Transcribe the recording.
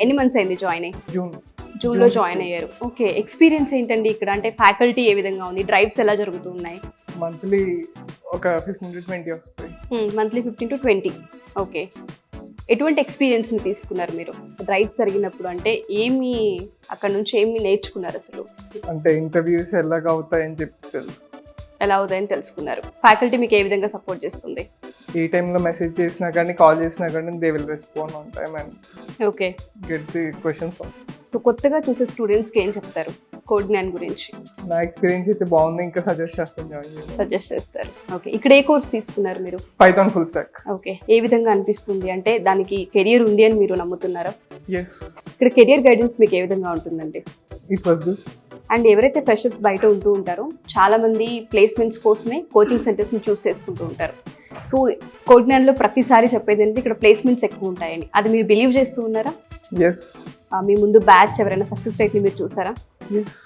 ఎన్ని మంత్స్ అయింది జాయిన్ అయ్యి? జూన్. జూన్లో జాయిన్ అయ్యారు. ఓకే, ఎక్స్పీరియన్స్ ఏంటండి ఇక్కడ? అంటే ఫ్యాకల్టీ ఏ విధంగా ఉంది, డ్రైవ్స్ ఎలా జరుగుతున్నాయి? మంత్లీ ఒక 15 to 20 వస్తాయి. Monthly 15 to 20. ఓకే, ఎటువంటి ఎక్స్పీరియన్స్ని తీసుకున్నారు మీరు డ్రైవ్స్ జరిగినప్పుడు? అంటే ఏమి అక్కడ నుంచి ఏమి నేర్చుకున్నారు అసలు? అంటే ఇంటర్వ్యూస్ ఎలాగ అవుతాయని చెప్పి తెలుసు. ఎలా అవుతాయని తెలుసుకున్నారు. ఫ్యాకల్టీ మీకు ఏ విధంగా సపోర్ట్ చేస్తుంది? ఏ టైంలో మెసేజ్ చేసినా కానీ కాల్ చేసినా కానీ they will respond on time and okay, get the questions. So కొత్తగా చూసే స్టూడెంట్స్కి ఏం చెప్తారు కోడ్ జ్ఞాన్ గురించి? నా ఎక్స్పీరియన్స్ అయితే బాగుంది, ఇంకా సజెస్ట్ చేస్తాను జాయిన్ చేయండి. సజెస్ట్ చేస్తారు. ఓకే, ఇక్కడ ఏ కోర్స్ తీసుకున్నారు మీరు? Python full stock. ఓకే, ఏ విధంగా అనిపిస్తుంది? అంటే దానికి కెరియర్ ఉంది అని మీరు నమ్ముతున్నారా? ఎస్, ఇక్కడ కెరియర్ గైడెన్స్ మీకు ఏ విధంగా ఉంటుందండి? It was good. అండ్ ఎవరైతే ఫ్రెషర్స్ బయట ఉంటూ ఉంటారో చాలామంది ప్లేస్మెంట్స్ కోసమే కోచింగ్ సెంటర్స్ని చూస్ చేసుకుంటూ ఉంటారు. సో కోడ్ జ్ఞాన్లో ప్రతిసారి చెప్పేది ఏంటంటే ఇక్కడ ప్లేస్మెంట్స్ ఎక్కువ ఉంటాయని. అది మీరు బిలీవ్ చేస్తూ ఉన్నారా? ఎస్. మీ ముందు బ్యాచ్ ఎవరైనా సక్సెస్ రేట్ని మీరు చూసారా? ఎస్.